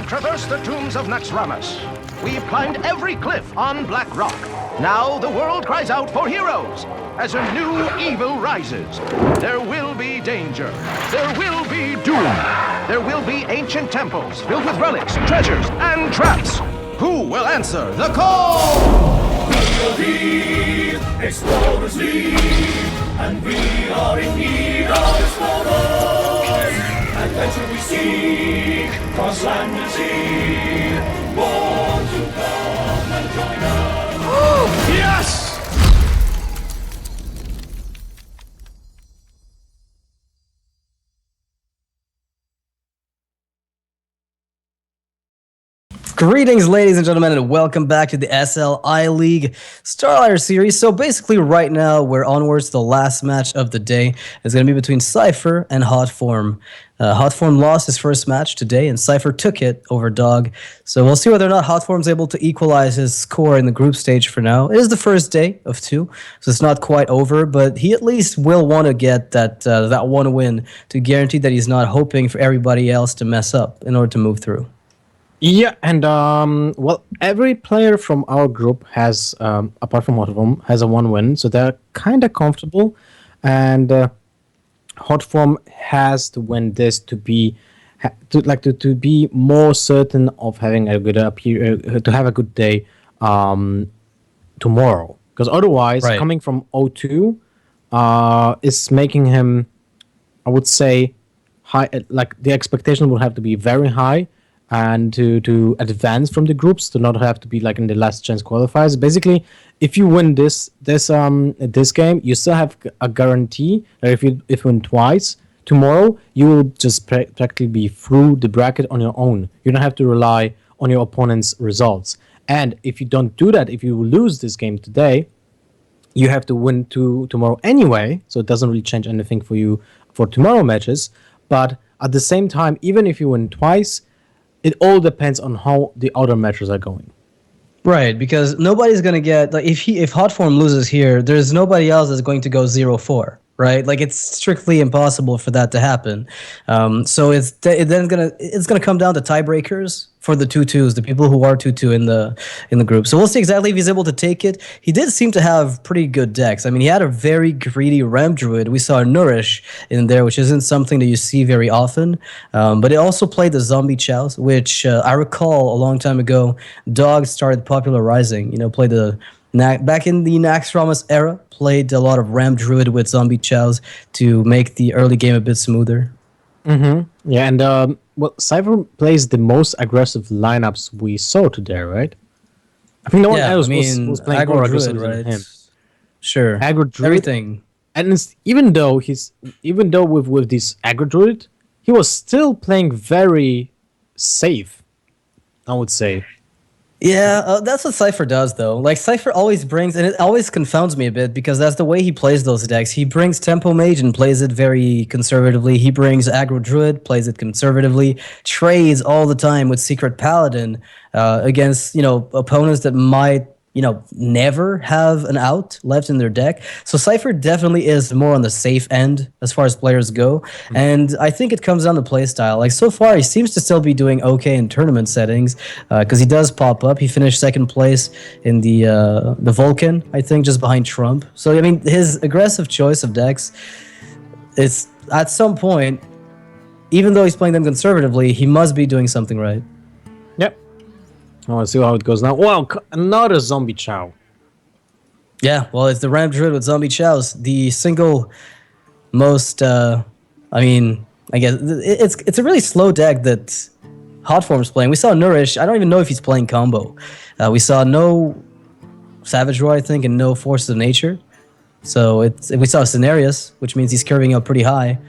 traversed the tombs of Naxxramas. We've climbed every cliff on Black Rock. Now the world cries out for heroes. As a new evil rises, there will be danger. There will be doom. There will be ancient temples filled with relics, treasures, and traps. Who will answer the call? We will lead, explorers lead, and we are in need of explorers. Adventure we seek, cross land and sea. Won't you come and join us? Yes! Greetings, ladies and gentlemen, and welcome back to the SLI League StarLadder series. So basically, right now, we're onwards to the last match of the day. It's going to be between Cipher and Hotform. Hotform lost his first match today, and Cipher took it over Dog. So we'll see whether or not Hotform's able to equalize his score in the group stage for now. It is the first day of 2, so it's not quite over, but he at least will want to get that one win to guarantee that he's not hoping for everybody else to mess up in order to move through. Yeah, and well, every player from our group has, apart from Hotform, has a 1 win, so they're kind of comfortable. And Hotform has to win this to be to be more certain of having a good to have a good day tomorrow. Because otherwise, coming from 0-2 is making him, I would say, high. Like the expectation will have to be very high. And to advance from the groups, to not have to be like in the last chance qualifiers. Basically, if you win this game, you still have a guarantee that if you win twice tomorrow, you will just practically be through the bracket on your own. You don't have to rely on your opponent's results. And if you don't do that, if you lose this game today, you have to win tomorrow anyway. So it doesn't really change anything for you for tomorrow matches. But at the same time, even if you win twice, it all depends on how the other matches are going. Right, because nobody's going to get, like, if Hotform loses here, there's nobody else that's going to go 0-4, right? Like, it's strictly impossible for that to happen. So it's gonna come down to tiebreakers for the 2-2s, the people who are 2-2 in the group. So we'll see exactly if he's able to take it. He did seem to have pretty good decks. I mean, he had a very greedy Ramp Druid. We saw Nourish in there, which isn't something that you see very often. But it also played the Zombie Chows, which I recall a long time ago, Dog started popularizing. You know, played back in the Naxxramas era, played a lot of Ramp Druid with Zombie Chows to make the early game a bit smoother. Mm-hmm. Yeah, and well, Cipher plays the most aggressive lineups we saw today, right? I think no one else was playing more aggressive than him. Sure, aggro Druid, everything. And even though with this aggro Druid, he was still playing very safe, I would say. Yeah, that's what Cipher does, though. Like, Cipher always brings, and it always confounds me a bit, because that's the way he plays those decks. He brings Tempo Mage and plays it very conservatively. He brings Aggro Druid, plays it conservatively. Trades all the time with Secret Paladin against, opponents that might, never have an out left in their deck. So Cipher definitely is more on the safe end as far as players go. Mm-hmm. And I think it comes down to playstyle. Like, so far, he seems to still be doing okay in tournament settings because he does pop up. He finished second place in the Vulcan, I think, just behind Trump. So, I mean, his aggressive choice of decks is, at some point, even though he's playing them conservatively, he must be doing something right. Yep. I want to see how it goes now. Wow, another Zombie Chow. Yeah, well, it's the Ramp Druid with Zombie Chows. The single most, I guess, it's a really slow deck that Hotform's playing. We saw Nourish. I don't even know if he's playing combo. We saw no Savage Roar, I think, and no Forces of Nature. So we saw Cenarius, which means he's curving up pretty high.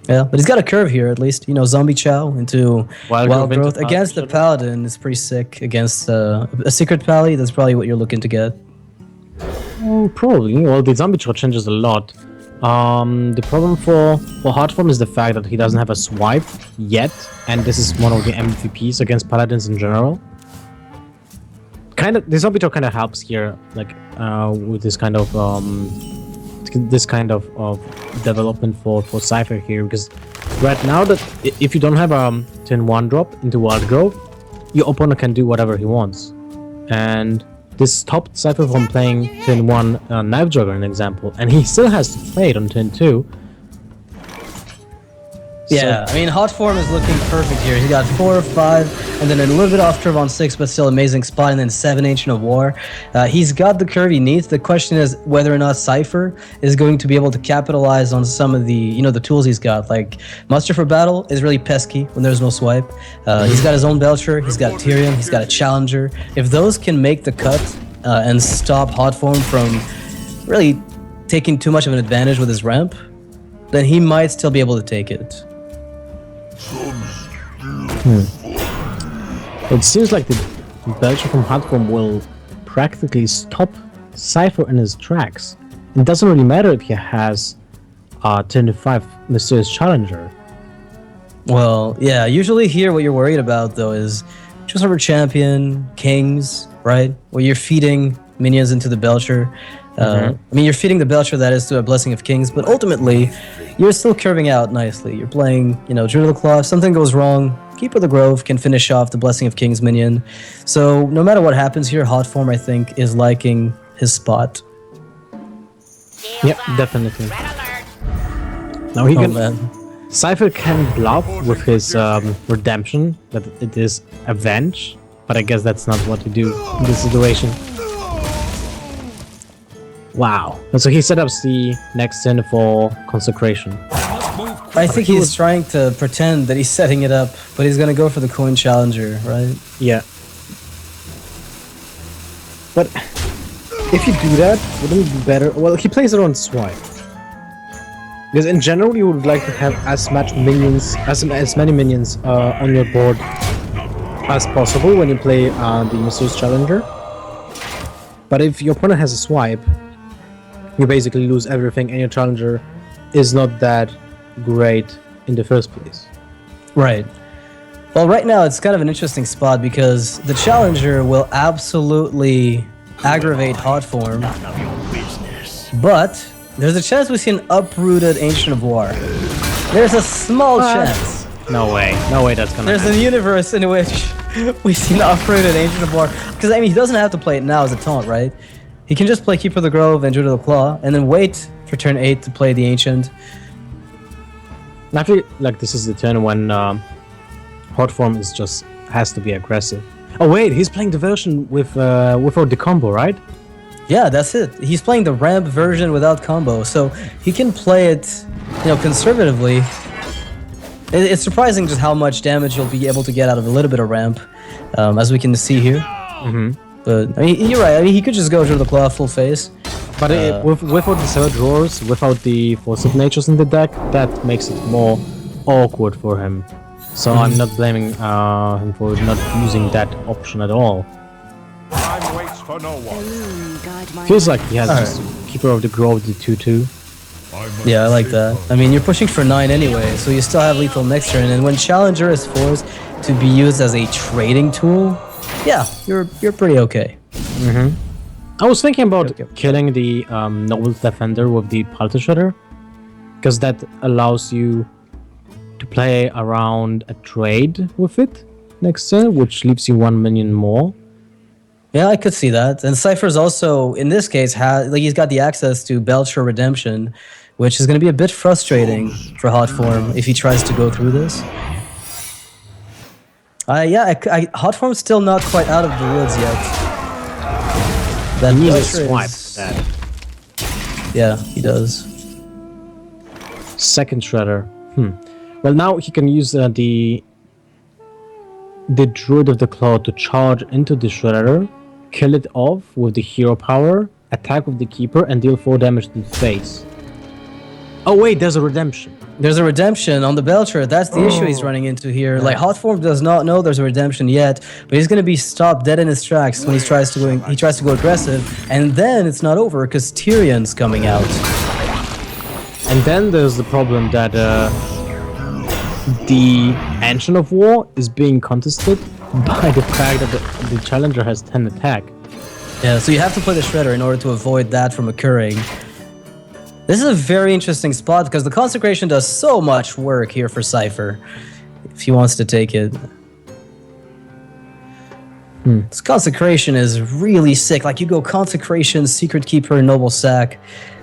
Yeah, but he's got a curve here at least. Zombie Chow into Wild Growth. Against the Paladin is pretty sick. Against a Secret Pally, that's probably what you're looking to get. Probably. Well, the Zombie Chow changes a lot. The problem for Hotform is the fact that he doesn't have a swipe yet, and this is one of the MVPs against Paladins in general. The Zombie Chow kind of helps here, like with this kind of development for Cipher here, because right now that if you don't have a turn 1 drop into Wild Growth, your opponent can do whatever he wants. And this stopped Cipher from playing turn 1 Knife Jogger, an example, and he still has to play it on turn 2. Yeah, I mean, Hotform is looking perfect here. He got 4 or 5, and then a little bit off curve on 6, but still amazing spot, and then 7 Ancient of War. He's got the curve he needs. The question is whether or not Cipher is going to be able to capitalize on some of the, the tools he's got. Like, Muster for Battle is really pesky when there's no swipe. He's got his own Belcher, he's got Tyrion, he's got a Challenger. If those can make the cut and stop Hotform from really taking too much of an advantage with his ramp, then he might still be able to take it. It seems like the Belcher from Hotform will practically stop Cipher in his tracks. It doesn't really matter if he has a turn 5 Mysterious Challenger. Well, yeah, usually here what you're worried about though is just over champion, kings, right? Where you're feeding minions into the Belcher. I mean, you're feeding the Belcher, that is, to a Blessing of Kings, but ultimately, you're still curving out nicely. You're playing, Druid of the Claw. If something goes wrong, Keeper of the Grove can finish off the Blessing of Kings minion. So, no matter what happens here, Hotform, I think, is liking his spot. Yep, definitely. Now he can... Cipher can bluff with his Redemption, that it is Avenge, but I guess that's not what to do in this situation. Wow. And so he set up the next turn for Consecration. I think he's trying to pretend that he's setting it up, but he's gonna go for the Coin Challenger, right? Yeah. But if you do that, wouldn't it be better? Well, he plays it on swipe. Because in general, you would like to have as much minions, as many minions on your board as possible when you play the Mysterious Challenger. But if your opponent has a swipe, you basically lose everything, and your Challenger is not that great in the first place. Right. Well, right now it's kind of an interesting spot because the Challenger will absolutely aggravate Hotform, but there's a chance we see an uprooted Ancient of War. There's a small chance. No way that's gonna There's happen. a universe in which we see an uprooted Ancient of War. Because, I mean, he doesn't have to play it now as a taunt, right? He can just play Keeper of the Grove and Druid of the Claw, and then wait for turn 8 to play the Ancient. I feel like this is the turn when Hotform is just has to be aggressive. Oh wait, he's playing the version without the combo, right? Yeah, that's it. He's playing the ramp version without combo, so he can play it, conservatively. It's surprising just how much damage you'll be able to get out of a little bit of ramp, as we can see here. But I mean, you're right. I mean, he could just go to the Claw full face. But without the third drawers, without the Force of Natures in the deck, that makes it more awkward for him. So I'm not blaming him for not using that option at all. Time waits for no one. Feels like he has just Keeper of the Grove, the 2/2. Yeah, I like that. I mean, you're pushing for 9 anyway, so you still have lethal next turn. And when Challenger is forced to be used as a trading tool, yeah, you're pretty okay. I was thinking about killing the Noble Defender with the Pulse Shredder, because that allows you to play around a trade with it next turn, which leaves you 1 minion more. Yeah, I could see that. And Cipher's also, in this case, he's got the access to Belcher Redemption, which is going to be a bit frustrating for Hotform if he tries to go through this. Hotform's still not quite out of the woods yet. That He needs a Belcher swipe is- for that. Yeah, he does. Second Shredder. Well, now he can use the Druid of the Claw to charge into the Shredder, kill it off with the hero power, attack with the Keeper, and deal 4 damage to the face. Oh wait, there's a redemption. There's a redemption on the Belcher. That's the issue he's running into here. Like, Hotform does not know there's a redemption yet, but he's going to be stopped dead in his tracks when he tries to go aggressive, and then it's not over because Tyrion's coming out. And then there's the problem that the Ancient of War is being contested by the fact that the Challenger has 10 attack. Yeah, so you have to play the Shredder in order to avoid that from occurring. This is a very interesting spot because the Consecration does so much work here for Cipher. If he wants to take it. This Consecration is really sick. Like, you go Consecration, Secret Keeper, Noble Sack.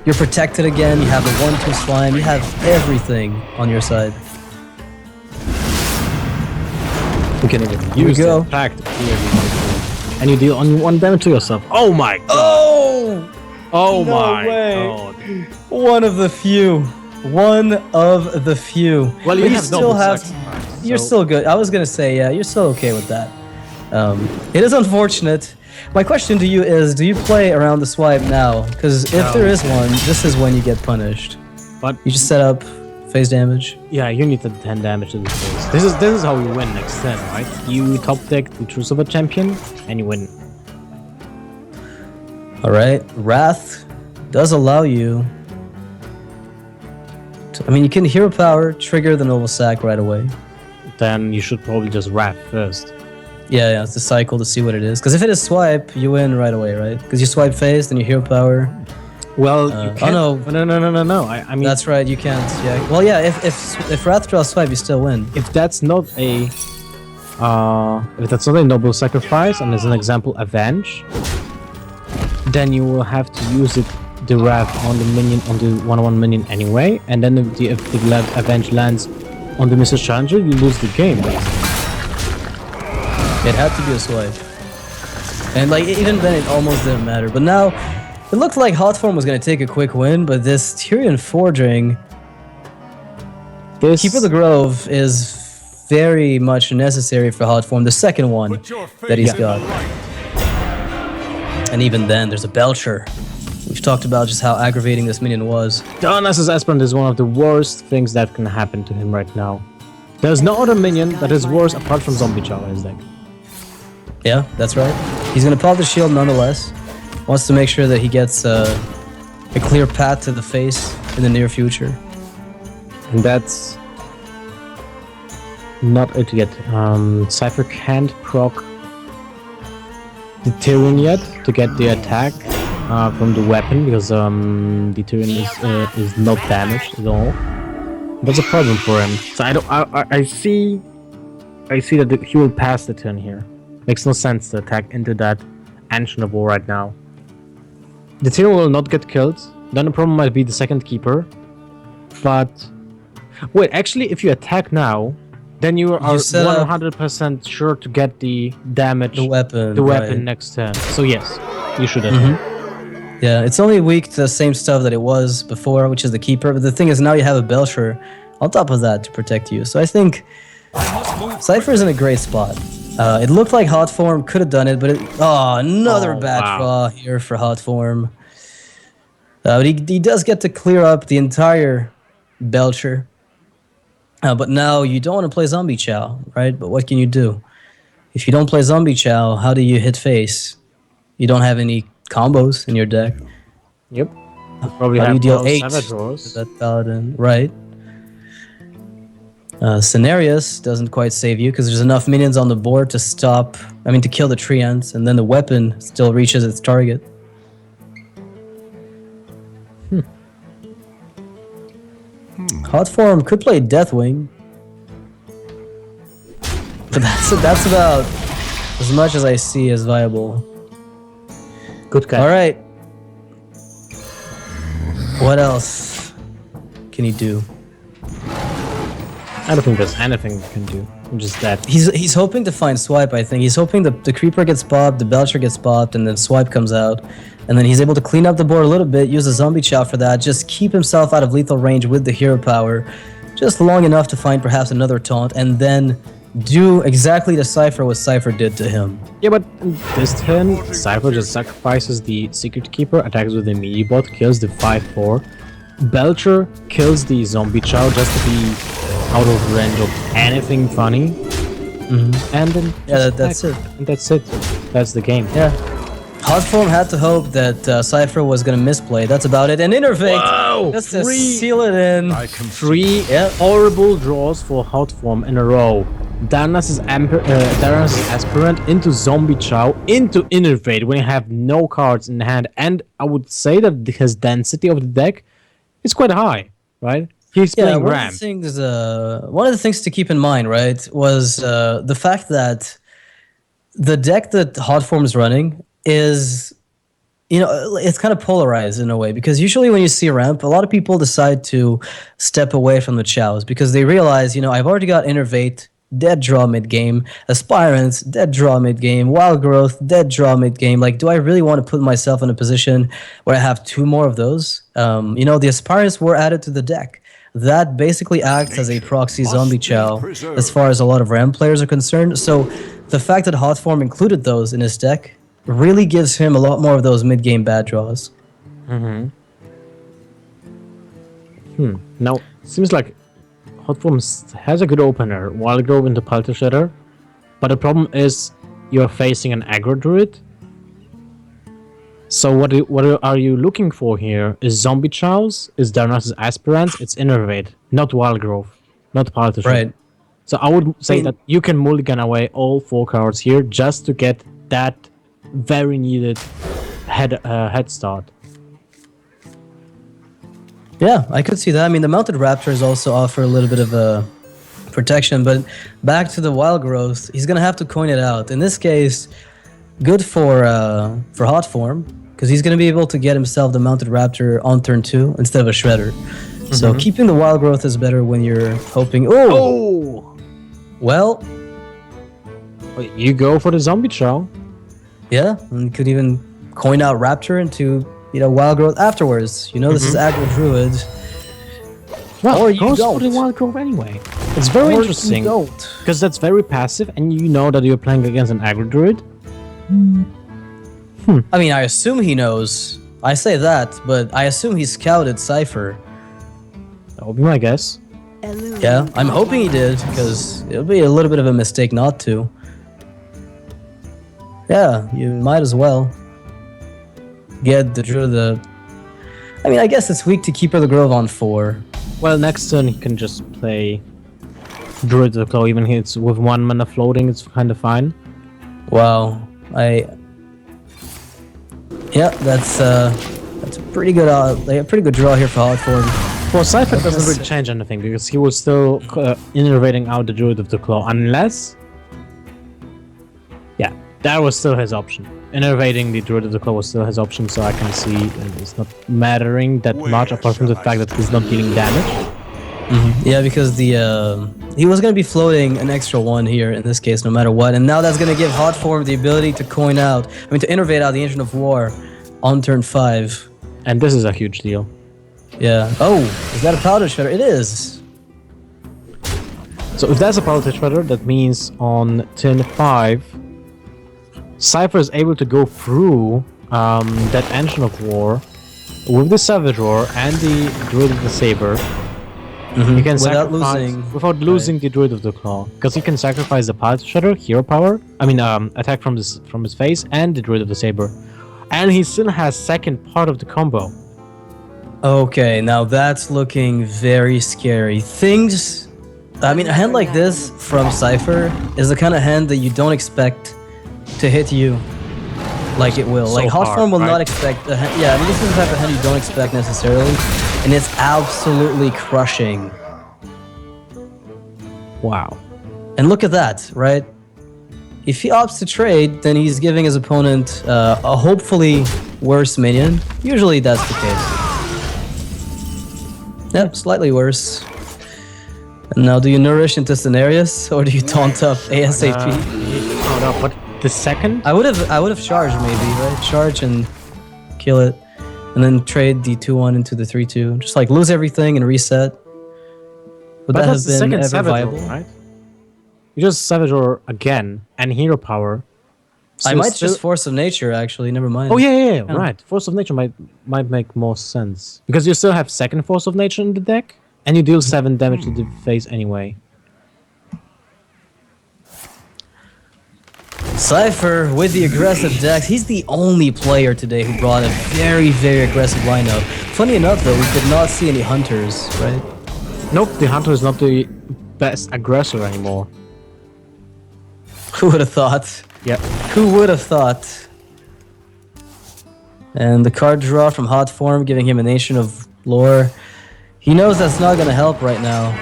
You're protected again. You have the 1/2 slime. You have everything on your side. You can even use the attack to clear the and you deal only 1 damage to yourself. Oh my god! Oh No my way. god! One of the few. One of the few. Well, But you have still double have. sacrifice, You're so- still good. I was gonna say, yeah, you're still okay with that. It is unfortunate. My question to you is, do you play around the swipe now? Because if there is one, this is when you get punished. But You just set up phase damage. yeah, you need the 10 damage to the face. This is how you win next turn, right? You top deck the Truce of a Champion and you win. Alright, Wrath does allow you to, I mean, you can hero power, trigger the Noble Sack right away. Then you should probably just wrath first. Yeah, it's the cycle to see what it is. Because if it is swipe, you win right away, right? Because you swipe phase, then you hero power. Well, you oh can't. No. I mean, That's right, you can't. Yeah. Well, yeah, if Wrath draws swipe, you still win. if that's not a noble sacrifice, and as an example, avenge, then you will have to use it the wrath on the minion, on the 1/1 minion anyway, and then if the avenge lands on the Mr. Challenger, you lose the game. It had to be a swipe. And like even then it almost didn't matter. But now it looked like Hotform was gonna take a quick win, but this Tyrion Forging, This Keeper of the Grove is very much necessary for Hotform, the second one that he's got. And even then there's a Belcher. We've talked about just how aggravating this minion was. Darnassus Aspirant is one of the worst things that can happen to him right now. There's no other minion that is worse apart from Zombie Chow in his deck. Yeah, that's right. He's gonna pop the shield nonetheless. Wants to make sure that he gets a clear path to the face in the near future. And that's not it yet. Cipher can't proc the Tyrion yet to get the attack from the weapon because the Tyrion is not damaged at all. That's a problem for him. So I see that he will pass the turn here. Makes no sense to attack into that Ancient of War right now. The Tyrion will not get killed. Then the problem might be the second keeper. But wait, actually, if you attack now, then you are 100% sure to get the damage, The weapon. weapon next turn. So yes, you should attack. Yeah, it's only weak to the same stuff that it was before, which is the keeper. But the thing is, now you have a Belcher on top of that to protect you. So I think Cipher is in a great spot. It looked like Hotform could have done it, but another bad draw here for Hotform. But he does get to clear up the entire Belcher. But now you don't want to play Zombie Chow, right? But what can you do? If you don't play Zombie Chow, how do you hit face? You don't have any combos in your deck. Yep. Probably How do have you deal no 8 Savage to Roars. that Paladin? Right. Scenarius doesn't quite save you because there's enough minions on the board to to kill the Treants, and then the weapon still reaches its target. Hotform could play Deathwing, but that's about as much as I see as viable. Good catch. All right. What else can he do? I don't think there's anything you can do. Just that. He's hoping to find swipe, I think. He's hoping the creeper gets bopped, the belcher gets bopped, and then swipe comes out. And then he's able to clean up the board a little bit, use a zombie chow for that, just keep himself out of lethal range with the hero power, just long enough to find perhaps another taunt, and then do exactly the Cipher what Cipher did to him. Yeah, but this turn, Cipher just sacrifices the Secret Keeper, attacks with the melee bot, kills the 5/4. Belcher kills the Zombie Chow just to be out of range of anything funny. And then That's it. And that's it. That's the game. Yeah. Hotform had to hope that Cipher was going to misplay. That's about it. And Intervict, Whoa! just to seal it in. Three horrible draws for Hotform in a row. Darnassus Aspirant into Zombie Chow into Innervate when you have no cards in hand. And I would say that his density of the deck it's quite high, right? He's playing Ram. One of the things to keep in mind, right, was the fact that the deck that Hotform is running is, it's kind of polarized in a way, because usually when you see ramp, a lot of people decide to step away from the chows because they realize, I've already got Innervate, dead draw mid game, Aspirants, dead draw mid game, Wild Growth, dead draw mid game. Like, do I really want to put myself in a position where I have 2 more of those? The Aspirants were added to the deck. That basically acts as a proxy zombie chow as far as a lot of Ram players are concerned. So the fact that Hotform included those in his deck really gives him a lot more of those mid-game bad draws. Now, it seems like Hotform has a good opener, Wild Grove into Palter Shredder, but the problem is you're facing an aggro Druid. So what are you looking for here? Is Zombie Chows? Is Darnassus Aspirants? It's Innervate, not Wild Grove, not Palter Shredder. Right. So I would say that you can mulligan away all 4 cards here just to get that very needed head start. Yeah, I could see that. I mean, the Mounted Raptors also offer a little bit of a protection, but back to the Wild Growth, he's going to have to coin it out. In this case, good for Hotform, because he's going to be able to get himself the Mounted Raptor on turn 2 instead of a Shredder. So keeping the Wild Growth is better when you're hoping... Oh! Well... You go for the Zombie Chow. Yeah, and you could even coin out Raptor into, Wild Growth afterwards. This is aggro Druid. Well, or you goes don't. for the Wild Grove anyway. It's very interesting. Because that's very passive, and you know that you're playing against an aggro Druid. I mean, I assume he knows. I say that, but I assume he scouted Cipher. That would be my guess. Yeah, I'm hoping he did, because it would be a little bit of a mistake not to. Yeah, you might as well get the Druid. I mean, I guess it's weak to Keeper of the Grove on 4. Well, next turn he can just play Druid of the Claw, even if it's with 1 mana floating, it's kind of fine. Wow, yeah, that's a pretty good draw here for Hotform. Well, Cipher doesn't really change anything because he was still innovating out the Druid of the Claw, unless, yeah, that was still his option. Innovating the Druid of the Claw was still his option, so I can see it's not mattering that much, apart from the fact that he's not dealing damage. Yeah, because he was going to be floating an extra 1 here in this case, no matter what, and now that's going to give Hotform the ability to to innovate out the Ancient of War on turn 5. And this is a huge deal. Yeah. Oh, is that a Powder Shredder? It is. So if that's a Powder Shredder, that means on turn 5, Cipher is able to go through that Ancient of War with the Savage Roar and the Druid of the Saber. You can without losing the Druid of the Claw, because you can sacrifice the Palette Shredder, Hero Power. Attack from his face, and the Druid of the Saber, and he still has second part of the combo. Okay, now that's looking very scary. A hand like this from Cipher is the kind of hand that you don't expect to hit you like it will. So like Hotform will right? not expect this is the type of hand you don't expect necessarily, and it's absolutely crushing. Wow. And look at that, right? If he opts to trade, then he's giving his opponent a hopefully worse minion. Usually that's the case. Yep, slightly worse. And now do you nourish into Cenarius, or do you taunt up ASAP? But the second? I would have charged maybe, right? Charge and kill it, and then trade the 2/1 into the 3/2. Just like lose everything and reset. Would that have been ever viable? Roll, right? You just Savage Roar again and Hero Power. So I might just Force of Nature actually. Never mind. Oh yeah, right. Force of Nature might make more sense because you still have second Force of Nature in the deck, and you deal 7 damage to the face anyway. Cipher with the aggressive decks. He's the only player today who brought a very, very aggressive lineup. Funny enough, though, we could not see any Hunters, right? Nope, the Hunter is not the best aggressor anymore. Who would have thought? Yeah. Who would have thought? And the card draw from Hotform, giving him a Nation of Lore. He knows that's not gonna help right now.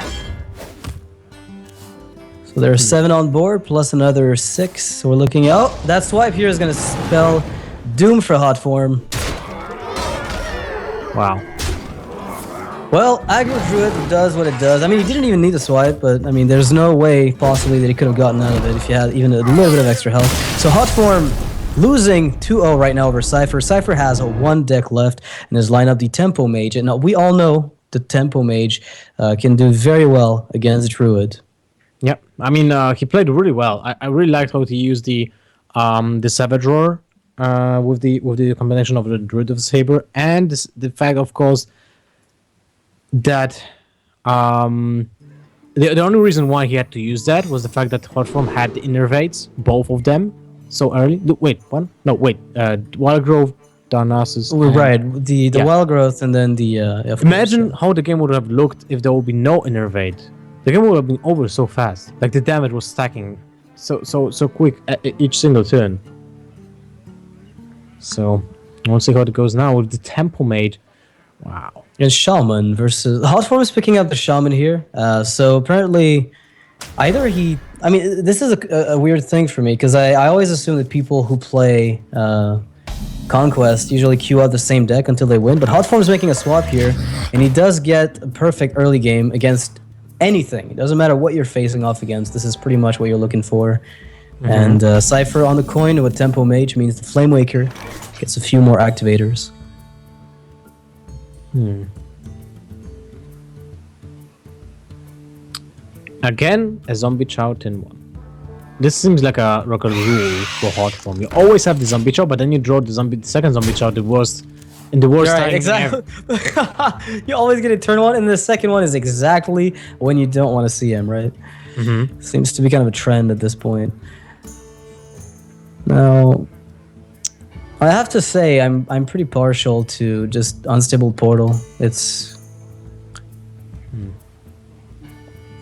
So there are 7 on board, plus another 6. So we're looking out. That swipe here is gonna spell doom for Hotform. Wow. Well, aggro Druid does what it does. I mean, he didn't even need a swipe, but I mean, there's no way possibly that he could have gotten out of it if he had even a little bit of extra health. So Hotform losing 2-0 right now over Cipher. Cipher has 1 deck left in his lineup, the Tempo Mage. And now we all know the Tempo Mage can do very well against Druid. Yep. I mean, he played really well. I really liked how he used the Savage Roar with the combination of the Druid of Saber and the fact, of course, that the only reason why he had to use that was the fact that Hotform had the Innervates, both of them, so early. Wait, one? No, wait. Wild Growth, Darnassus. Right, the Wild Growth and then the... Imagine how the game would have looked if there would be no Innervate. The game would have been over so fast. Like, the damage was stacking so quick at each single turn. So, we'll see how it goes now with the Tempo Mage. Wow. And Shaman versus... Hotform is picking up the Shaman here. So apparently, either he... I mean, this is a weird thing for me, because I always assume that people who play Conquest usually queue out the same deck until they win, but Hotform is making a swap here, and he does get a perfect early game against anything. It doesn't matter what you're facing off against. This is pretty much what you're looking for. And Cipher on the coin with Tempo Mage means the Flame Waker gets a few more activators. Again, a zombie chow in 1. This seems like a rule for Hotform. You always have the zombie chow, but then you draw the second zombie chow in the worst time. Exactly. You always get a turn 1, and the second one is exactly when you don't want to see him, right? Seems to be kind of a trend at this point. Now, I have to say I'm pretty partial to just Unstable Portal. It's...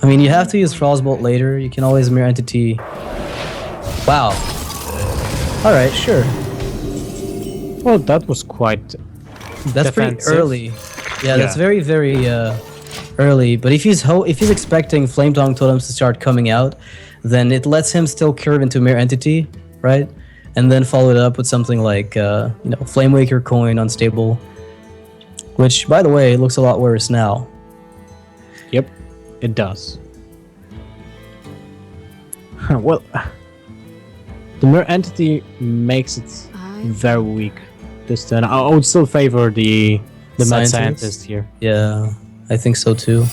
I mean, you have to use Frostbolt later. You can always Mirror Entity. Wow. Alright, sure. Well, that was quite That's defensive. pretty early. Yeah, that's very, very early. But if he's expecting Flame Tongue Totems to start coming out, then it lets him still curve into Mirror Entity, right? And then follow it up with something like, Flame Waker, Coin, Unstable. Which, by the way, looks a lot worse now. Yep, it does. Well, the Mirror Entity makes it very weak this turn. I would still favor the Mad Scientist here. Yeah, I think so too.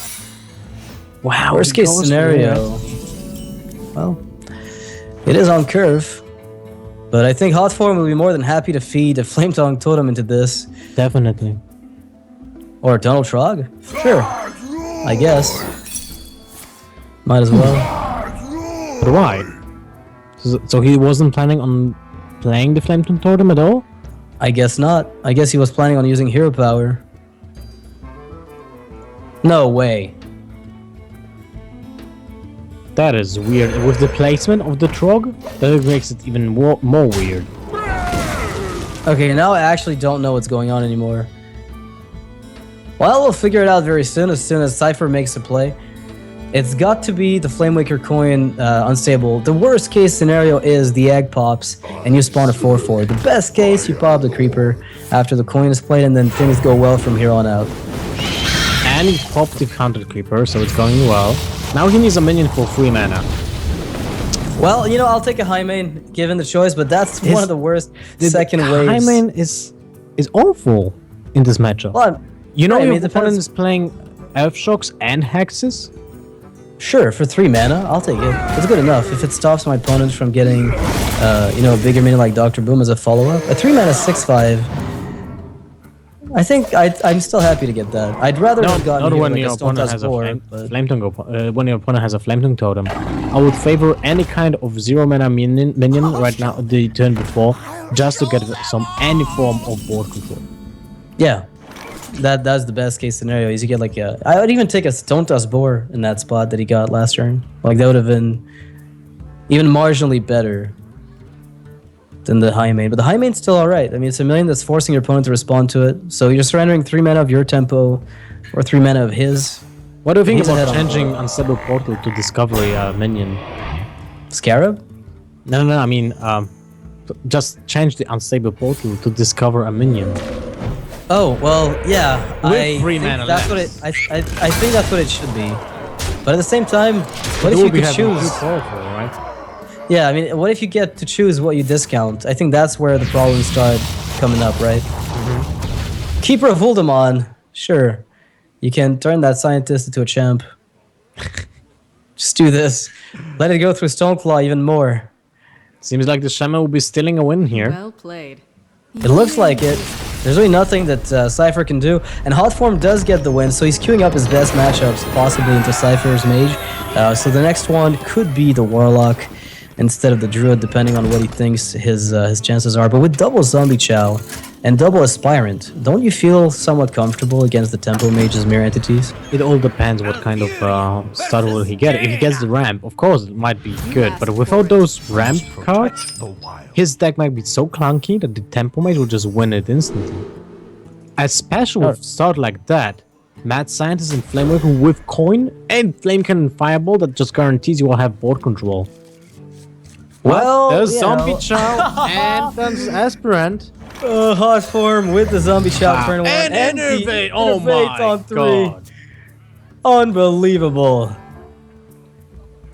Wow. Worst case scenario. Well, it is on curve. But I think Hotform will be more than happy to feed a Flame Tongue Totem into this. Definitely. Or a Tunnel Trog. Sure. I guess. Might as well. But why? So he wasn't planning on playing the Flame Tongue Totem at all? I guess not. I guess he was planning on using Hero Power. No way. That is weird. With the placement of the Trog, that makes it even more weird. Okay, now I actually don't know what's going on anymore. Well, we'll figure it out very soon as Cipher makes a play. It's got to be the Flame Waker Coin Unstable. The worst case scenario is the egg pops and you spawn a 4/4. The best case, you pop the Creeper after the coin is played and then things go well from here on out. And he popped the counter Creeper, so it's going well. Now he needs a minion for 3 mana. Well, I'll take a high main given the choice, but that's one of the worst second waves. High main is awful in this matchup. Well, your opponent is playing Elf Shocks and Hexes? Sure, for 3 mana, I'll take it. It's good enough if it stops my opponent from getting, a bigger minion like Dr. Boom as a follow-up. A 3 mana 6/5. I think I'm still happy to get that. I'd rather have gotten when your opponent has a Flame Tongue. When your opponent has a Flame Tongue Totem, I would favor any kind of 0 mana minion right now the turn before, just to get any form of board control. Yeah, that's the best case scenario. Is you get I would even take a Stone Toss Boar in that spot that he got last turn. Like that would have been even marginally better than the high main. But the high main's still alright. I mean, it's a million that's forcing your opponent to respond to it. So you're surrendering 3 mana of your tempo, or 3 mana of his. What do you think He's ahead about on changing Unstable Portal to Discovery minion? Scarab? No, I mean, just change the Unstable Portal to discover a minion. Oh, well, yeah. With 3 mana that's left. what it. I think that's what it should be. But at the same time, what if you could choose? Too powerful, right? Yeah, I mean, what if you get to choose what you discount? I think that's where the problems start coming up, right? Keeper of Uldamon, sure. You can turn that scientist into a champ. Just do this. Let it go through Stoneclaw even more. Seems like the Shaman will be stealing a win here. Well played. It looks like it. There's really nothing that Cipher can do. And Hotform does get the win, so he's queuing up his best matchups, possibly into Cipher's Mage. So the next one could be the Warlock instead of the Druid, depending on what he thinks his chances are. But with double Zombie Chow and double Aspirant, don't you feel somewhat comfortable against the Tempo Mage's mirror entities? It all depends what kind of start will he get. If he gets the ramp, of course it might be good, but without those ramp cards, his deck might be so clunky that the Tempo Mage will just win it instantly. Especially with start like that, Mad Scientist and Flamewaker with Coin and Flame Cannon Fireball that just guarantees you will have board control. Well, there's you Zombie know. Chow and there's Aspirant. Hotform with the Zombie Chow turn 1 and the Innervate! Oh Innervate my on 3. god. Unbelievable.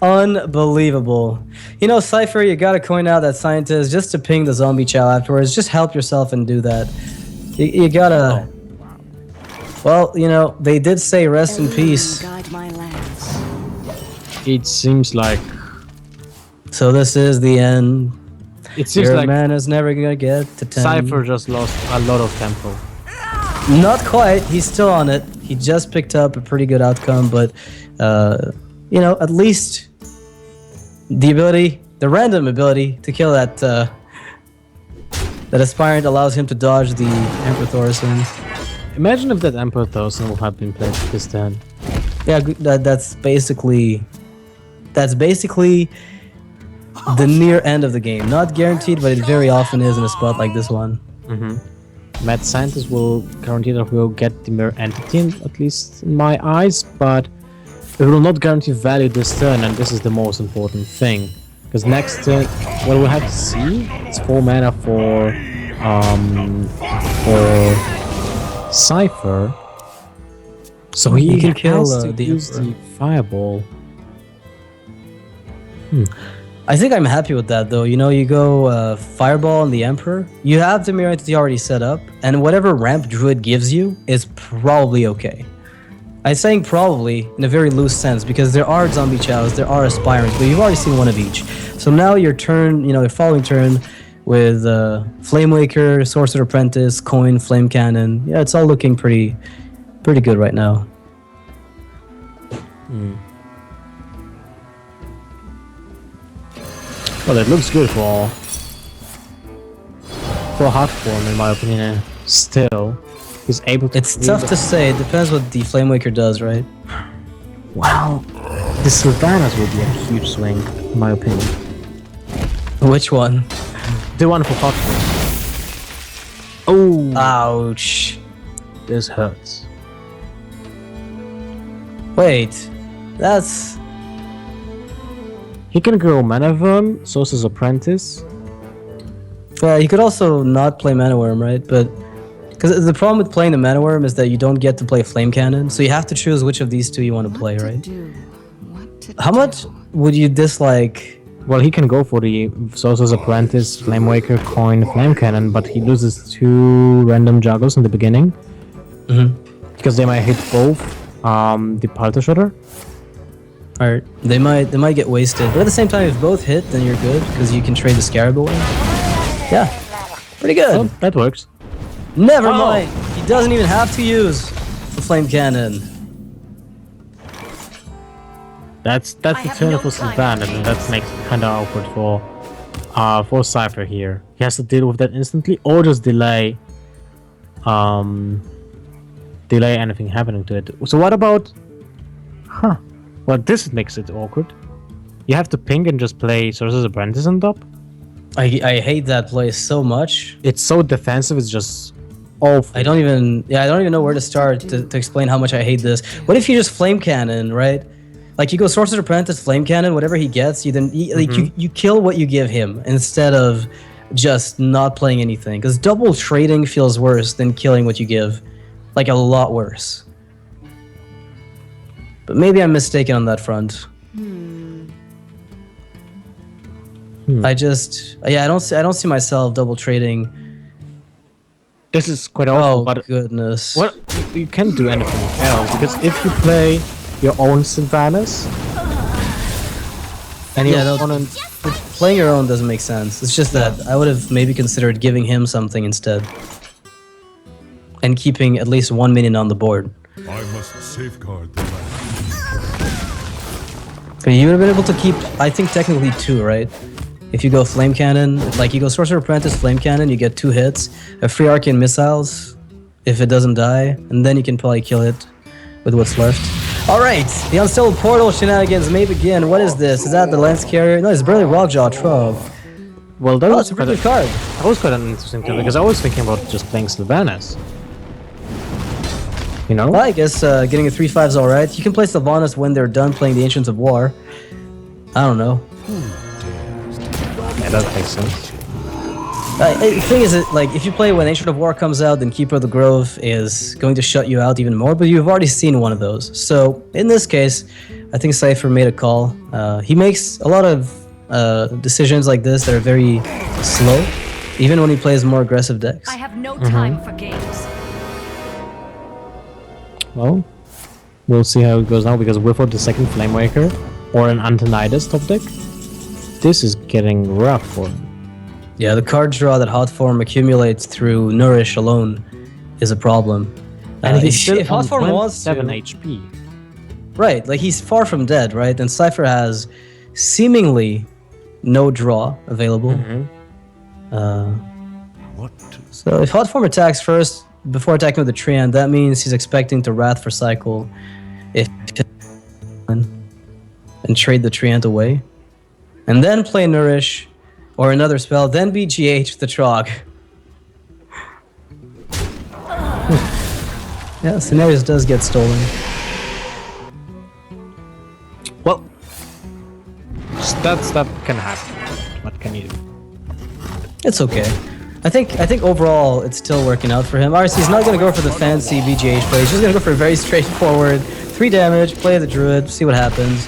Unbelievable. You know, Cipher, you gotta coin out that scientist just to ping the Zombie Chow afterwards. Just help yourself and do that. You gotta... Well, you know, they did say rest in peace. Guide my lands. It seems like So this is the end. it seems Your like man is never gonna get to 10. Cipher just lost a lot of tempo. Not quite. He's still on it. He just picked up a pretty good outcome, but you know, at least the random ability to kill that Aspirant allows him to dodge the Emperor Thorson. Imagine if that Emperor Thousand would have been played this turn. Yeah, that's basically the near end of the game. Not guaranteed, but it very often is in a spot like this one. Mad Scientist will guarantee that we'll get the mirror entity, at least in my eyes, but it will not guarantee value this turn, and this is the most important thing. Because next turn, well, we'll have to see. It's 4 mana for Cipher. So he can kill has to the use Emperor. the Fireball. I think I'm happy with that, though. You know, you go Fireball on the Emperor. You have the mirror entity already set up, and whatever ramp Druid gives you is probably okay. I'm saying probably in a very loose sense because there are Zombie Chows, there are Aspirants, but you've already seen one of each. So now your turn, you know, your following turn with Flamewaker, Sorcerer Apprentice, Coin, Flame Cannon. Yeah, it's all looking pretty good right now. Well, it looks good for Hotform, in my opinion. Still, he's able to. It's tough to say. It depends what the Flamewaker does, right? Wow, the Sylvanas will be a huge swing, in my opinion. Which one? The one for Hotform. Oh, Ouch. this hurts. Wait, that's... He can grow Mana Worm, Sorcerer's Apprentice. Well, you could also not play Mana Worm, right? But because the problem with playing the Mana Worm is that you don't get to play Flame Cannon, so you have to choose which of these two you want to play, right? How much would you dislike? Well, he can go for the Sorcerer's Apprentice, Flamewaker, Coin, Flame Cannon, but he loses 2 random juggles in the beginning. Because they might hit both the Pulter Shredder. Or they might get wasted, but at the same time, if both hit, then you're good because you can trade the Scarab away. Yeah, pretty good. Oh, that works. Never mind. He doesn't even have to use the Flame Cannon. That's the turn for Sylvan, and that makes it kind of awkward for Cipher here. He has to deal with that instantly, or just delay anything happening to it. So what about? Well, this makes it awkward. You have to ping and just play Sorcerer's Apprentice on top. I hate that play so much. It's so defensive. It's just awful. I don't even know where to start to explain how much I hate this. What if you just flame cannon, right? Like you go Sorcerer's Apprentice, flame cannon, whatever he gets, you kill what you give him instead of just not playing anything. Because double trading feels worse than killing what you give, like a lot worse. But maybe I'm mistaken on that front. I don't see myself double trading. This is quite awful. Oh but goodness! What you can't do anything else because if you play your own Sylvanas and your opponent, playing your own doesn't make sense. It's just that I would have maybe considered giving him something instead, and keeping at least 1 minion on the board. I must safeguard the land. But you would have been able to keep, I think, technically 2, right? If you go Flame Cannon, like you go Sorcerer Apprentice, Flame Cannon, you get 2 hits, a free Arcane Missiles, if it doesn't die, and then you can probably kill it with what's left. Alright, the Unstable Portal shenanigans may begin. What is this? Is that the Lance Carrier? No, it's barely Rockjaw Trove. Well, that was a pretty good card. That was quite an interesting card because I was thinking about just playing Sylvanas. You know? Well, I guess getting a 3/5 is alright. You can play Sylvanas when they're done playing the Ancients of War. I don't know. Yeah, that makes sense. The thing is, like, if you play when Ancient of War comes out, then Keeper of the Grove is going to shut you out even more, but you've already seen one of those. So, in this case, I think Cipher made a call. He makes a lot of decisions like this that are very slow, even when he plays more aggressive decks. I have no time for games. Well, we'll see how it goes now because without the second Flamewaker or an Antonidas top deck, this is getting rough for him. Yeah, the card draw that Hotform accumulates through Nourish alone is a problem. And he's still if Hotform wants 7 to, HP. right, like he's far from dead, right? And Cipher has seemingly no draw available. So if Hotform attacks first before attacking with the Treant, that means he's expecting to Wrath for cycle if and trade the Treant away. And then play Nourish or another spell, then BGH the Trog. Yeah, Scenarios does get stolen. Well, that can happen. What can you do? It's okay. I think overall it's still working out for him. RC's not gonna go for the fancy BGH play. He's just gonna go for a very straightforward 3 damage, play the Druid, see what happens.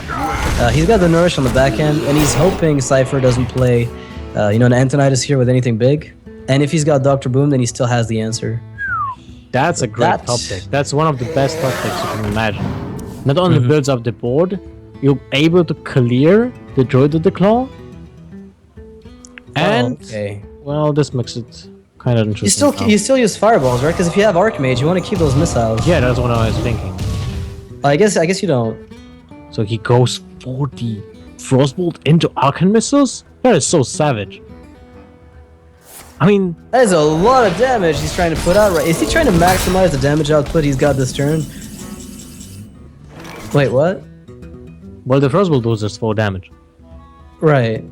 He's got the Nourish on the back end, and he's hoping Cipher doesn't play, an Antonidas here with anything big. And if he's got Dr. Boom, then he still has the answer. That's a great top deck. That's one of the best top decks you can imagine. Not only builds up the board, you're able to clear the Druid of the Claw. And well, this makes it kind of interesting. You still use fireballs, right? Because if you have Archmage, you want to keep those missiles. Yeah, that's what I was thinking. I guess you don't. So he goes for the Frostbolt into Arcane Missiles? That is so savage. I mean, that is a lot of damage he's trying to put out, right? Is he trying to maximize the damage output he's got this turn? Wait, what? Well, the Frostbolt does just 4 damage. Right.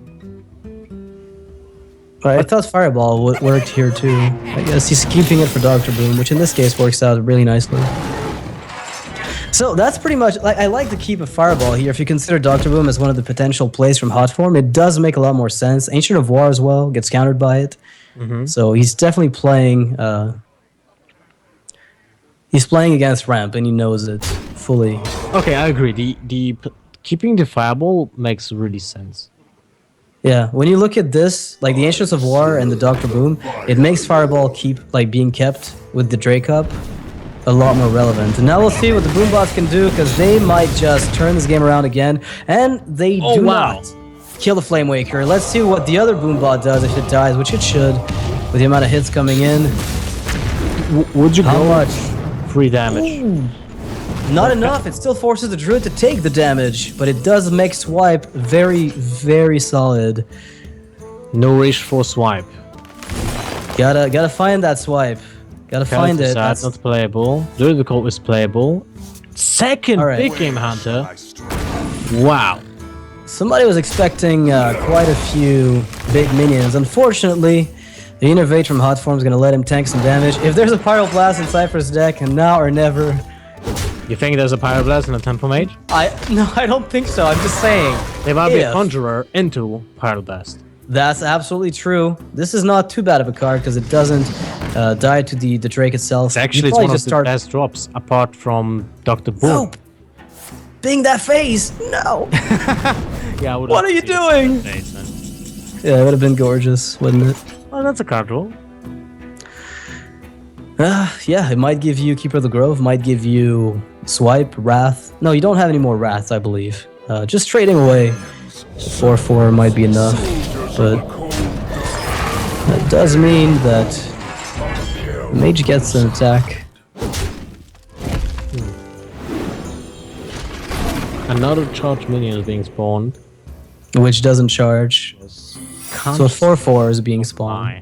I thought Fireball worked here too. I guess he's keeping it for Dr. Boom, which in this case works out really nicely. So that's pretty much, like, I like to keep a Fireball here. If you consider Dr. Boom as one of the potential plays from Hotform, it does make a lot more sense. Ancient of War as well gets countered by it. So he's definitely playing, he's playing against Ramp and he knows it fully. Okay, I agree. The keeping the Fireball makes really sense. Yeah, when you look at this, like the Ancients of War and the Dr. Boom, it makes Fireball being kept with the Drake up a lot more relevant. And now we'll see what the Boombots can do, because they might just turn this game around again, and they do not kill the Flamewaker. Let's see what the other Boombot does if it dies, which it should, with the amount of hits coming in. Would you How go much? 3 damage? Ooh. Not enough. It still forces the Druid to take the damage, but it does make Swipe very, very solid. Nourish for Swipe. Gotta find that Swipe. Gotta find it. That's not playable. Druid of the Cold is playable. Second big game hunter. Wow. Somebody was expecting quite a few big minions. Unfortunately, the Innervate from Hotform is going to let him tank some damage. If there's a Pyroblast in Cipher's deck, and now or never. You think there's a Pyroblast and a Tempo Mage? No, I don't think so. I'm just saying. They might be a Conjurer into Pyroblast. That's absolutely true. This is not too bad of a card because it doesn't die to the Drake itself. Actually, it's one of the best drops apart from Dr. Boom. No! Bing that face! No! Yeah, what are you doing? Yeah, it would have been gorgeous, wouldn't it? Oh, that's a card roll. Yeah, it might give you Keeper of the Grove, might give you Swipe, Wrath. No, you don't have any more Wraths, I believe. Just trading away 4/4 might be enough, but that does mean that Mage gets an attack. Another charged minion is being spawned. Which doesn't charge. So 4/4 is being spawned.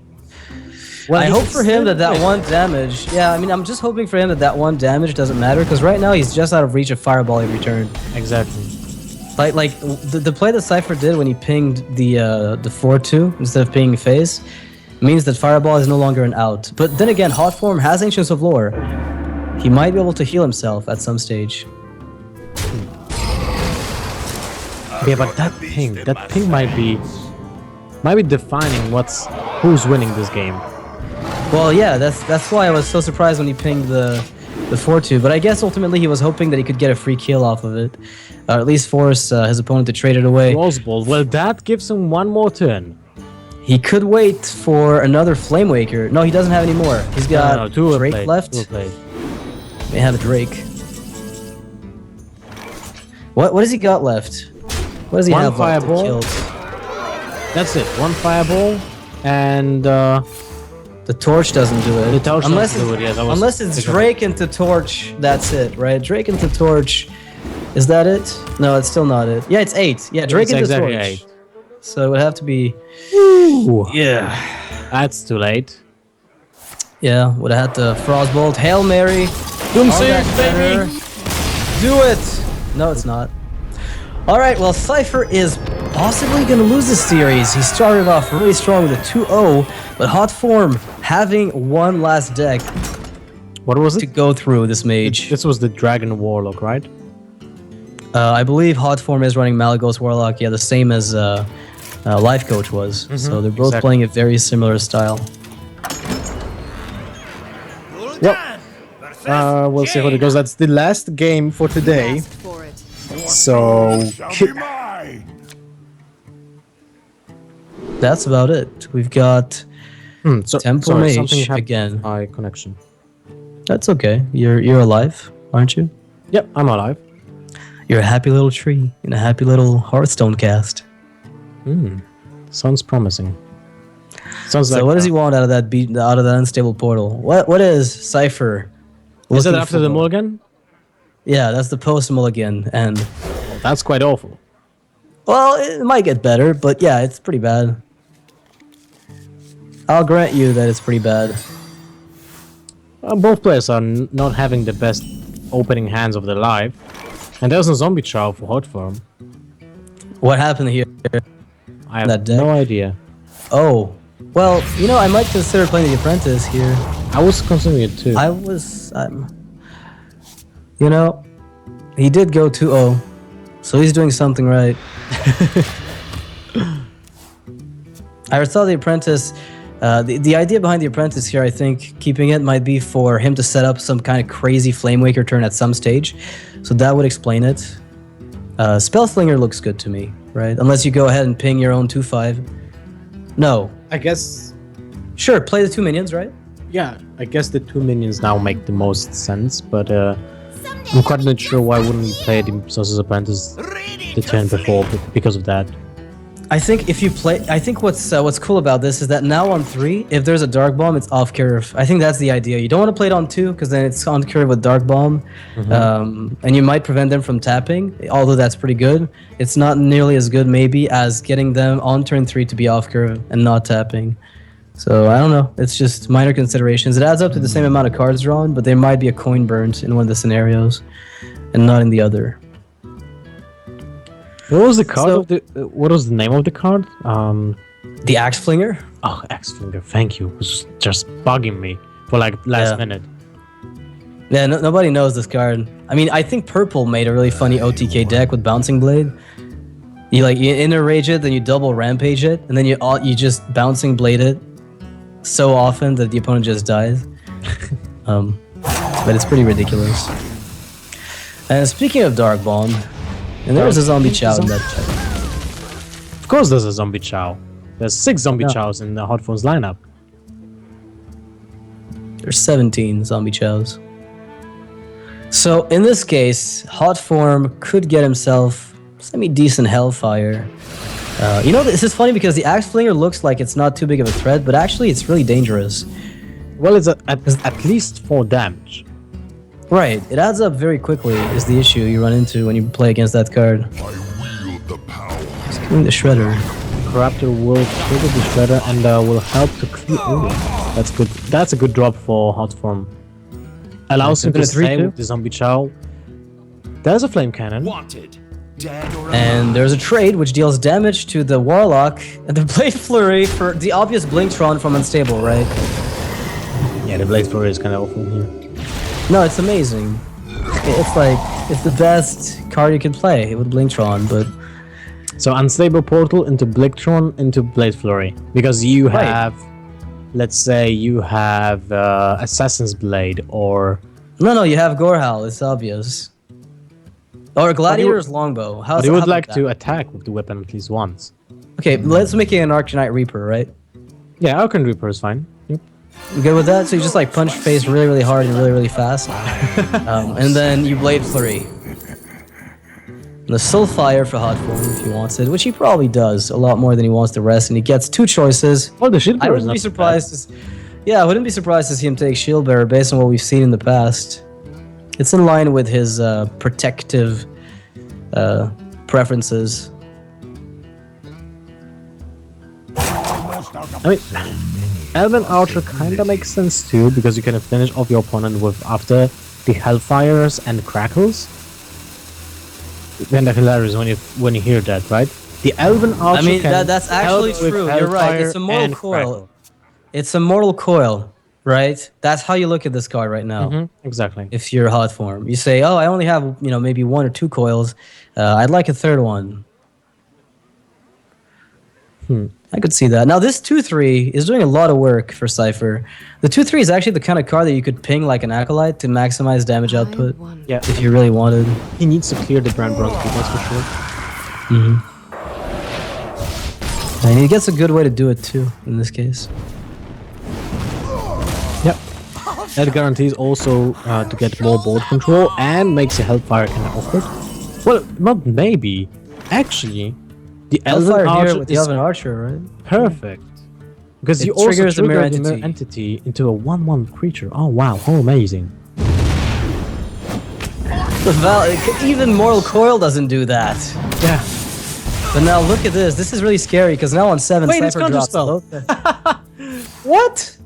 Well, I hope for him that one damage... Yeah, I mean, I'm just hoping for him that one damage doesn't matter, because right now he's just out of reach of Fireball every turn. Exactly. Like the play that Cipher did when he pinged the 4/2 instead of pinging Phase means that Fireball is no longer an out. But then again, Hotform has Ancients of Lore. He might be able to heal himself at some stage. Yeah, but that ping might be defining who's winning this game. Well, yeah, that's why I was so surprised when he pinged the 4/2. But I guess ultimately he was hoping that he could get a free kill off of it, or at least force his opponent to trade it away. Crossbow. Well, that gives him one more turn. He could wait for another Flamewaker. No, he doesn't have any more. He's got Drake left. May have a Drake. What has he got left? What does he have left? One fireball. That's it. One fireball, and the torch doesn't do it. The torch doesn't do it. Yeah, unless it's Drake into torch. That's it, right? Drake into torch. Is that it? No, it's still not it. Yeah, it's 8. Yeah, Drake into exactly torch. 8. So it would have to be. Ooh. Yeah. That's too late. Yeah, would have had to Frostbolt, Hail Mary. Doomsayers, baby. Do it. No, it's not. All right, well, Cipher is possibly going to lose this series. He started off really strong with a 2-0, but Hotform having one last deck. What was it? To go through this Mage. This was the Dragon Warlock, right? I believe Hotform is running Malygos Warlock, yeah, the same as Life Coach was. So they're both playing a very similar style. Yep. We'll see how it goes. That's the last game for today. So that's about it. We've got Temple Mage again. High connection. That's okay. You're alive, aren't you? Yep, I'm alive. You're a happy little tree in a happy little Hearthstone cast. Sounds promising. Sounds so like what does he want out of that unstable portal? What is Cipher? Is it after the mulligan? Yeah, that's the post mulligan, and that's quite awful. Well, it might get better, but yeah, it's pretty bad. I'll grant you that it's pretty bad. Both players are not having the best opening hands of their life, and there's a zombie chow for Hotform. What happened here? I have no idea. Oh, well, you know, I might consider playing the Apprentice here. I was considering it too. You know, he did go 2-0, so he's doing something right. I saw the Apprentice. The idea behind the Apprentice here, I think, keeping it might be for him to set up some kind of crazy Flamewaker turn at some stage. So that would explain it. Spellslinger looks good to me, right? Unless you go ahead and ping your own 2/5. No. I guess... Sure, play the 2 minions, right? Yeah, I guess the 2 minions now make the most sense, but I'm quite not sure why wouldn't we play the Sorcerer's Apprentice the turn before because of that. I think if you play, I think what's cool about this is that now on 3, if there's a Dark Bomb, it's off curve. I think that's the idea. You don't want to play it on 2 because then it's on curve with Dark Bomb, and you might prevent them from tapping. Although that's pretty good, it's not nearly as good maybe as getting them on turn 3 to be off curve and not tapping. So I don't know. It's just minor considerations. It adds up to the same amount of cards drawn, but there might be a coin burnt in one of the scenarios, and not in the other. What was the card of the? What was the name of the card? The Axe Flinger? Oh, X-Finger. Thank you. It was just bugging me for like last minute. Yeah, nobody knows this card. I mean, I think Purple made a really funny OTK deck with Bouncing Blade. You inner rage it, then you double rampage it, and then you just Bouncing Blade it so often that the opponent just dies. But it's pretty ridiculous. And speaking of Dark Bomb, and there's a Zombie Chow in that deck. Of course, there's a Zombie Chow. There's 6 Zombie Chows in the Hotform's lineup. There's 17 Zombie Chows. So in this case, Hotform could get himself semi-decent Hellfire. This is funny because the Axe Flinger looks like it's not too big of a threat, but actually it's really dangerous. Well, it's at least 4 damage. Right, it adds up very quickly is the issue you run into when you play against that card. I wield the power. He's killing the Shredder. Corruptor will trigger the Shredder and will help to clear. Ooh, that's good. That's a good drop for Hotform. Allows him to stay with the Zombie Chow. There's a Flame Cannon. Wanted. Dead or And there's a trade which deals damage to the Warlock and the Blade Flurry for the obvious Blinktron from Unstable, right? Yeah, the Blade Flurry is kind of awful here. No, it's amazing. It's the best card you can play with Blinktron, but... So Unstable Portal into Blinktron into Blade Flurry. Because you have... Let's say you have Assassin's Blade or... No, you have Gorehowl, it's obvious. Or Gladiator's Longbow. But you would like to attack with the weapon at least once. Okay, let's make it an Arcanite Reaper, right? Yeah, Arcanite Reaper is fine. Yep. You good with that? So you just punch face really, really hard and really, really fast. And then you Blade Flurry. The Soulfire for Hotform if he wants it, which he probably does a lot more than he wants the rest, and he gets 2 choices. Well, the Shield Bearer I wouldn't be surprised. I wouldn't be surprised to see him take Shield Bearer based on what we've seen in the past. It's in line with his protective preferences. I mean, Elven Archer kinda makes sense too, because you can finish off your opponent with after the Hellfires and Crackles. Kind of hilarious when you hear that, right? The Elven Archer. I mean, that's actually true. You're right. It's a Mortal Coil. It's a Mortal Coil, right? That's how you look at this card right now. Exactly. If you're Hotform, you say, "Oh, I only have maybe 1 or 2 coils. I'd like a 3rd one." I could see that. Now this 2/3 is doing a lot of work for Cipher. The 2/3 is actually the kind of card that you could ping like an Acolyte to maximize damage output. Yeah, if you really wanted. He needs to clear the Brand Bronze, that's for sure. And he gets a good way to do it too in this case. Yep. That guarantees also to get more board control and makes the Hellfire kind of awkward. Well, not maybe. Actually, the Elven Archer with the Elven Archer, right? Perfect. Because you also triggers the mirror entity into a 1/1 creature. Oh wow, how amazing. Even Mortal Coil doesn't do that. Yeah. But now look at this. This is really scary because now on 7, wait, it's Cipher drops Counterspell. What?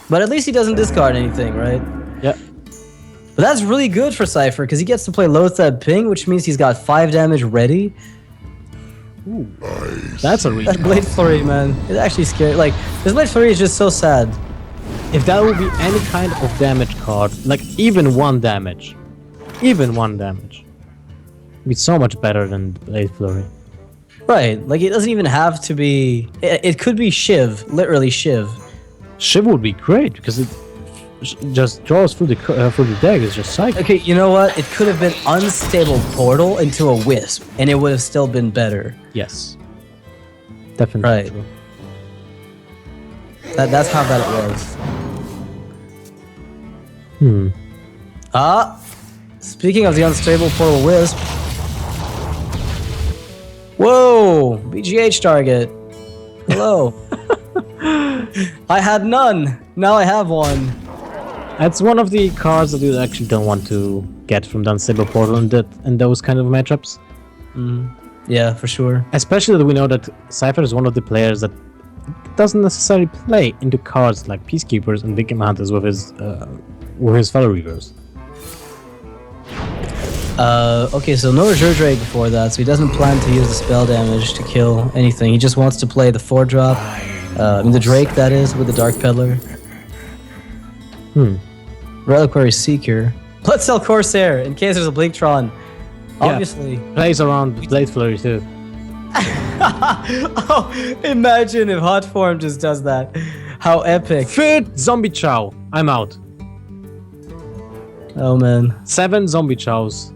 But at least he doesn't discard anything, right? Yeah. But that's really good for Cipher because he gets to play Loatheb Ping, which means he's got 5 damage ready. Ooh. That's a reach. That Blade Flurry, man. It's actually scary. This Blade Flurry is just so sad. If that would be any kind of damage card, even 1 damage. Even 1 damage. It'd be so much better than Blade Flurry. Right. It doesn't even have to be... It could be Shiv. Literally Shiv. Shiv would be great because it just draws through the deck. It's just psychic. Okay, you know what? It could have been Unstable Portal into a Wisp, and it would have still been better. Yes. Definitely. Right. True. That's how bad it was. Speaking of the Unstable Portal Wisp. Whoa! BGH target. Hello. I had none. Now I have one. That's one of the cards that you actually don't want to get from the Unstable Portal in those kind of matchups. Yeah, for sure. Especially that we know that Cipher is one of the players that doesn't necessarily play into cards like Peacekeepers and Victim Hunters with his fellow reavers. Okay, so no Azure Drake before that, so he doesn't plan to use the spell damage to kill anything. He just wants to play the 4-drop. The Drake, that is, with the Dark Peddler. Reliquary Seeker. Let's sell Corsair in case there's a Blinktron. Obviously. Plays around Blade Flurry too. Oh, imagine if Hotform just does that. How epic. Fit Zombie Chow. I'm out. Oh, man. 7 Zombie Chows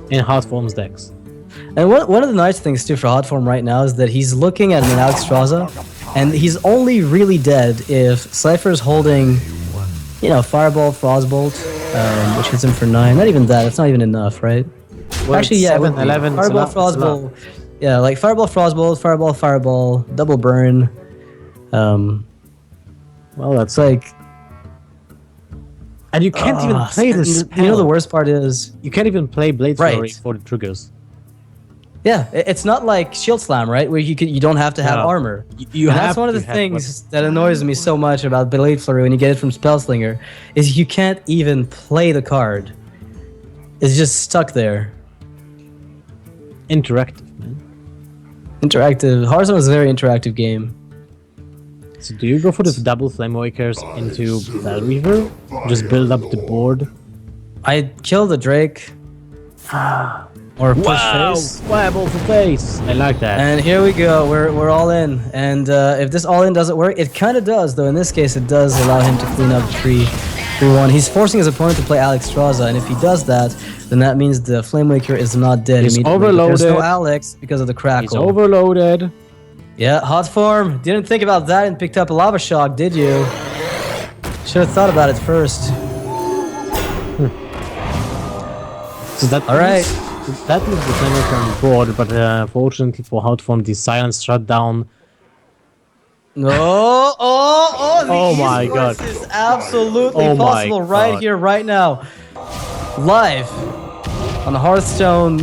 in Hotform's decks. And one of the nice things, too, for Hotform right now is that he's looking at an Alexstrasza, and he's only really dead if Cipher's holding, Fireball, Frostbolt, which hits him for 9. Not even that. It's not even enough, right? Well, actually, yeah. 7, 11. Fireball, Frostbolt. Yeah, like Fireball, Frostbolt, Fireball, Double Burn. Well, that's like... And you can't even play this spell. The worst part is... You can't even play Blade Flurry for the triggers. Yeah, it's not like Shield Slam, right? Where you don't have to have armor. That's one of the things that annoys me so much about Blade Flurry when you get it from Spellslinger, is you can't even play the card. It's just stuck there. Interactive, man. Interactive. Hearthstone is a very interactive game. So do you go for the double Flamewakers into Battle Reaver? Just build up the board? I kill the Drake. Or push face. Fireball for face. I like that. And here we go. We're all in. And if this all in doesn't work, it kind of does, though. In this case, it does allow him to clean up the tree. 3-1. He's forcing his opponent to play Alexstrasza, and if he does that, then that means the Flamewaker is not dead He's immediately. overloaded. There's no Alex because of the crackle. He's overloaded. Yeah, Hotform. Didn't think about that and picked up a Lava Shock, did you? Should have thought about it first. So that all right. That is the Flamewaker on board, but fortunately for Hotform, the Silence shut down. No! The my God! This is absolutely possible right here, right now, live on the Hearthstone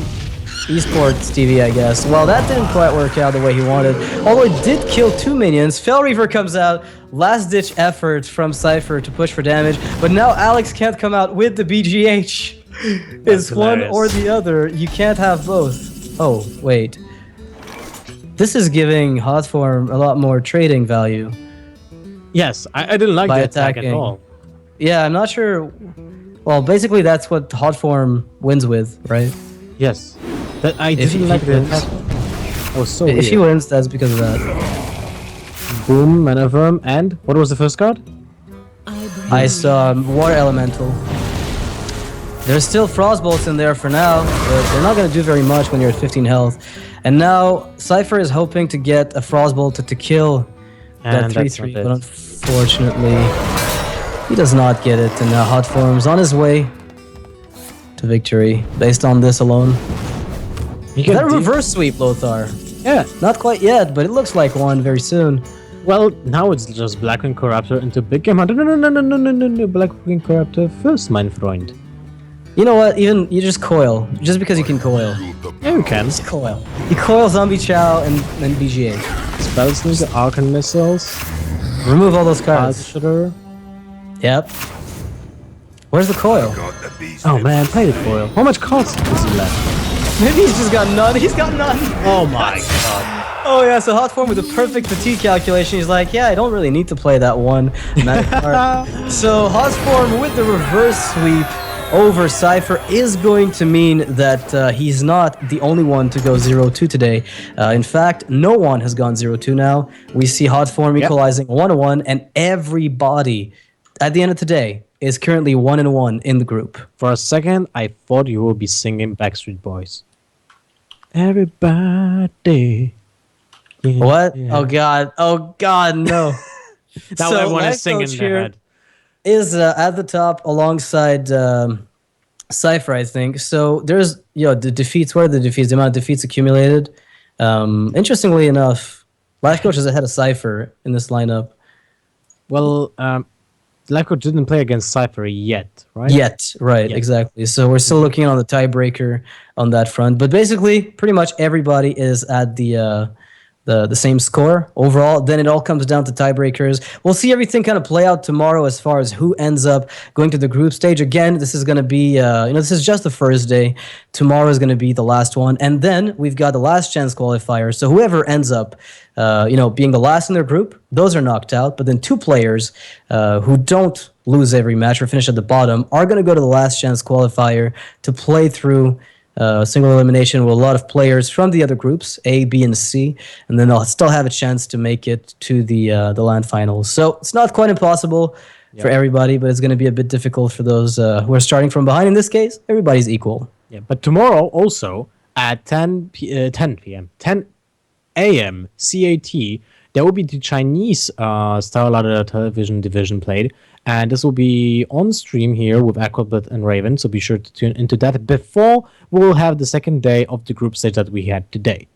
Esports TV, I guess. Well, that didn't quite work out the way he wanted. Although it did kill 2 minions. Fel Reaver comes out. Last-ditch effort from Cipher to push for damage, but now Alex can't come out with the BGH. It's one or the other. You can't have both. Oh, wait. This is giving Hotform a lot more trading value. Yes, I didn't like the attack at all. Yeah, I'm not sure. Well, basically that's what Hotform wins with, right? Yes. I didn't like the attack. Oh, so if he wins, that's because of that. Boom, Mana Firm, and what was the first card? I saw Water Elemental. There's still Frostbolts in there for now, but they're not going to do very much when you're at 15 health. And now Cipher is hoping to get a Frostbolt to kill that 3-3, but unfortunately he does not get it. And now Hotform's on his way to victory based on this alone. Is that a reverse sweep, Lothar? Yeah. Not quite yet, but it looks like one very soon. Well, now it's just Blackwing Corruptor into Big Game Hunter. No. Blackwing Corruptor first, mein Freund. You know what? Even you just coil. Just because you can coil. Yeah, you can. Just coil. You coil Zombie Chow and then BGA. Spellslinger, Arcane Missiles. Remove all those cards. Shooter. Yep. Where's the coil? Oh man, play the coil. How much cost is he left? Maybe he's just got none. He's got none. Oh my god. Oh yeah, so Hotform with a perfect fatigue calculation. He's like, yeah, I don't really need to play that one magic card. So Hotform with the reverse sweep over Cipher is going to mean that he's not the only one to go 0-2 today. In fact, no one has gone 0-2 now. We see Hotform equalizing 1-1, and everybody at the end of today is currently 1-1 in the group. For a second, I thought you would be singing Backstreet Boys. Everybody. Yeah, What? yeah. Oh god, no. Now So everyone Life is singing Coach in their here head. is at the top alongside Cipher, I think. So there's the defeats. What are the defeats? The amount of defeats accumulated. Interestingly enough, Life Coach is ahead of Cipher in this lineup. Well, Life Coach didn't play against Cipher yet, right? Yet, right, exactly. So we're still looking on the tiebreaker on that front. But basically, pretty much everybody is at the the same score overall. Then it all comes down to tiebreakers. We'll see everything kind of play out tomorrow as far as who ends up going to the group stage. Again, this is going to be, this is just the first day. Tomorrow is going to be the last one. And then we've got the last chance qualifier. So whoever ends up, being the last in their group, those are knocked out. But then 2 players who don't lose every match or finish at the bottom are going to go to the last chance qualifier to play through single elimination with a lot of players from the other groups, A, B, and C, and then they'll still have a chance to make it to the LAN finals. So it's not quite impossible for everybody, but it's going to be a bit difficult for those who are starting from behind. In this case, everybody's equal. Yeah, but tomorrow also at 10 a.m. CAT, there will be the Chinese StarLadder television division played. And this will be on stream here with Aquabot and Raven, so be sure to tune into that before we will have the second day of the group stage that we had today.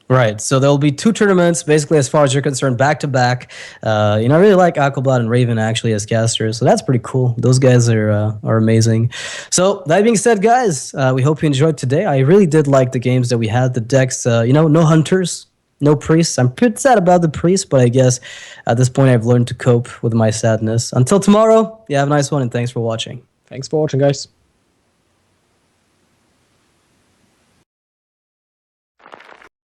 Right, so there'll be 2 tournaments, basically, as far as you're concerned, back-to-back. I really like Aquabot and Raven, actually, as casters, so that's pretty cool. Those guys are amazing. So, that being said, guys, we hope you enjoyed today. I really did like the games that we had, the decks, no hunters. No priests. I'm pretty sad about the priests, but I guess at this point I've learned to cope with my sadness. Until tomorrow, have a nice one, and thanks for watching. Thanks for watching, guys.